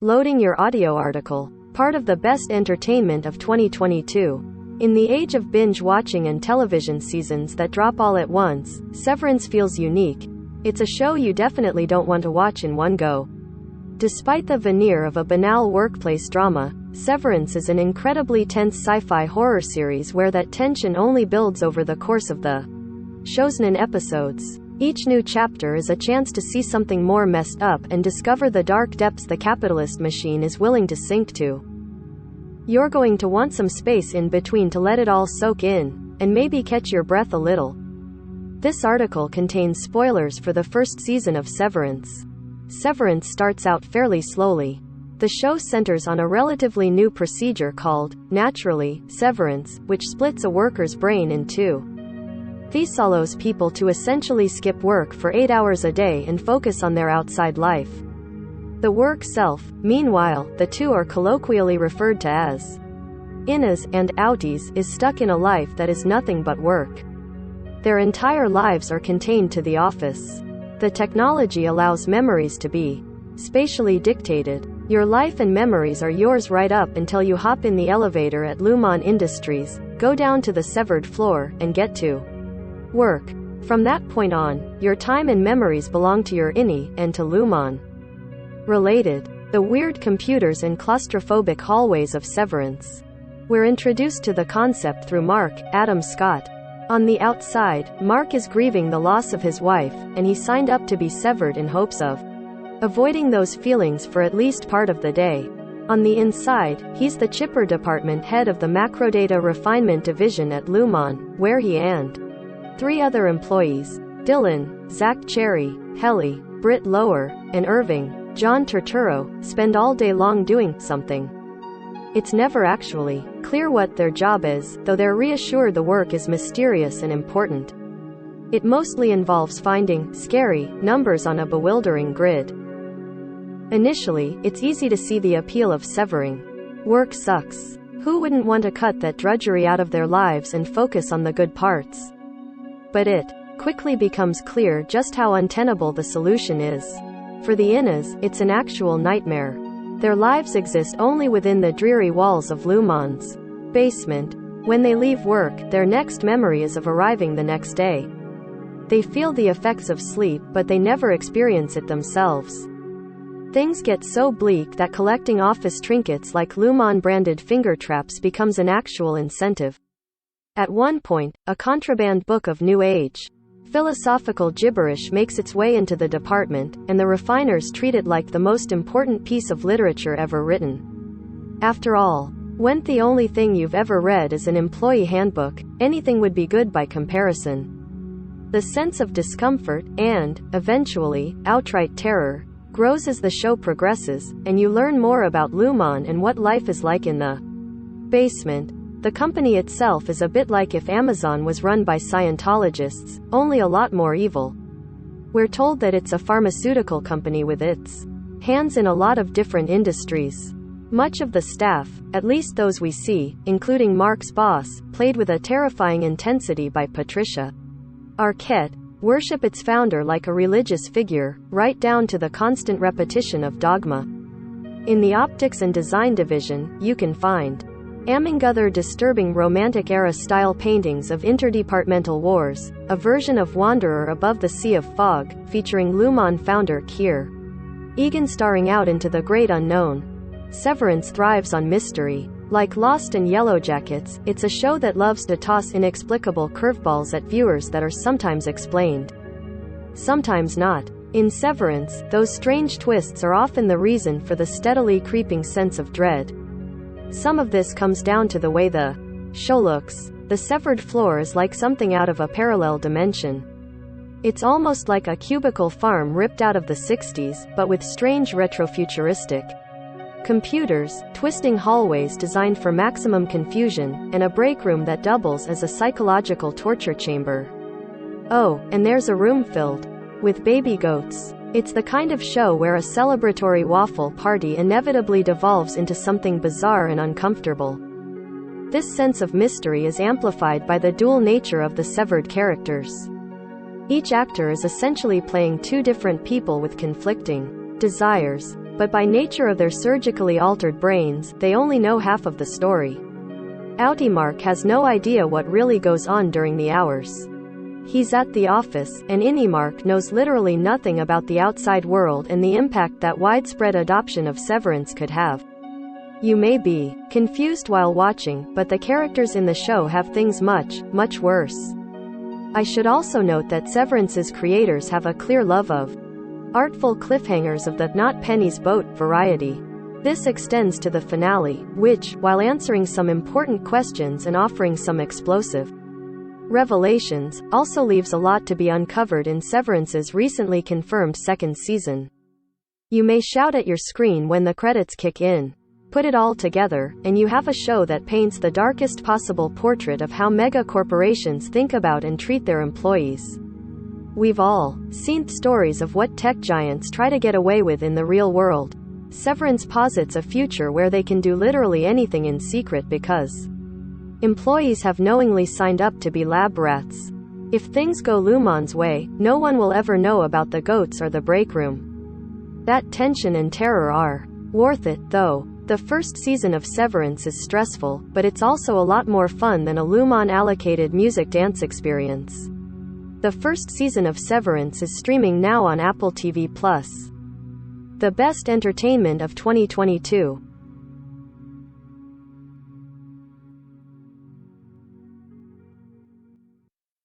Loading your audio article. Part of the best entertainment of 2022. In the age of binge watching and television seasons that drop all at once, Severance feels unique. It's a show you definitely don't want to watch in one go. Despite the veneer of a banal workplace drama, Severance is an incredibly tense sci-fi horror series where that tension only builds over the course of the show's 9 episodes. Each new chapter is a chance to see something more messed up and discover the dark depths the capitalist machine is willing to sink to. You're going to want some space in between to let it all soak in, and maybe catch your breath a little. This article contains spoilers for the first season of Severance. Severance starts out fairly slowly. The show centers on a relatively new procedure called, naturally, severance, which splits a worker's brain in two. This allows people to essentially skip work for 8 hours a day and focus on their outside life. The work self, meanwhile, the two are colloquially referred to as innas and outies, is stuck in a life that is nothing but work. Their entire lives are contained to the office. The technology allows memories to be spatially dictated. Your life and memories are yours right up until you hop in the elevator at Lumon Industries, go down to the severed floor, and get to work. From that point on, your time and memories belong to your innie, and to Lumon. Related. The weird computers and claustrophobic hallways of Severance. We're introduced to the concept through Mark, Adam Scott. On the outside, Mark is grieving the loss of his wife, and he signed up to be severed in hopes of avoiding those feelings for at least part of the day. On the inside, he's the chipper department head of the macrodata refinement division at Lumon, where he and 3 other employees, Dylan, Zach Cherry, Helly, Britt Lower, and Irving, John Turturro, spend all day long doing something. It's never actually clear what their job is, though they're reassured the work is mysterious and important. It mostly involves finding scary numbers on a bewildering grid. Initially, it's easy to see the appeal of severing. Work sucks. Who wouldn't want to cut that drudgery out of their lives and focus on the good parts? But it quickly becomes clear just how untenable the solution is. For the innas, it's an actual nightmare. Their lives exist only within the dreary walls of Lumon's basement. When they leave work, their next memory is of arriving the next day. They feel the effects of sleep, but they never experience it themselves. Things get so bleak that collecting office trinkets like Lumon-branded finger traps becomes an actual incentive. At one point, a contraband book of New Age philosophical gibberish makes its way into the department, and the refiners treat it like the most important piece of literature ever written. After all, when the only thing you've ever read is an employee handbook, anything would be good by comparison. The sense of discomfort, and, eventually, outright terror, grows as the show progresses, and you learn more about Lumon and what life is like in the basement. The company itself is a bit like if Amazon was run by Scientologists, only a lot more evil. We're told that it's a pharmaceutical company with its hands in a lot of different industries. Much of the staff, at least those we see, including Mark's boss, played with a terrifying intensity by Patricia Arquette, worship its founder like a religious figure, right down to the constant repetition of dogma. In the optics and design division, you can find among other disturbing Romantic-era style paintings of interdepartmental wars, a version of Wanderer Above the Sea of Fog, featuring Lumon founder Keir Egan staring out into the great unknown. Severance thrives on mystery. Like Lost and Yellowjackets, it's a show that loves to toss inexplicable curveballs at viewers that are sometimes explained, sometimes not. In Severance, those strange twists are often the reason for the steadily creeping sense of dread. Some of this comes down to the way the show looks. The severed floor is like something out of a parallel dimension. It's almost like a cubicle farm ripped out of the 60s, but with strange retrofuturistic computers, twisting hallways designed for maximum confusion, and a break room that doubles as a psychological torture chamber. Oh, and there's a room filled with baby goats. It's the kind of show where a celebratory waffle party inevitably devolves into something bizarre and uncomfortable. This sense of mystery is amplified by the dual nature of the severed characters. Each actor is essentially playing 2 different people with conflicting desires. But by nature of their surgically altered brains, they only know half of the story. Mark has no idea what really goes on during the hours. He's at the office, and Mark knows literally nothing about the outside world and the impact that widespread adoption of Severance could have. You may be confused while watching, but the characters in the show have things much, much worse. I should also note that Severance's creators have a clear love of artful cliffhangers of the not Penny's boat variety. This extends to the finale, which, while answering some important questions and offering some explosive revelations, also leaves a lot to be uncovered in Severance's recently confirmed second season. You may shout at your screen when the credits kick in. Put it all together, and you have a show that paints the darkest possible portrait of how mega corporations think about and treat their employees. We've all seen stories of what tech giants try to get away with in the real world. Severance posits a future where they can do literally anything in secret because employees have knowingly signed up to be lab rats. If things go Lumon's way, no one will ever know about the goats or the break room. That tension and terror are worth it, though. The first season of Severance is stressful, but it's also a lot more fun than a Lumon-allocated music dance experience. The first season of Severance is streaming now on Apple TV+. The best entertainment of 2022.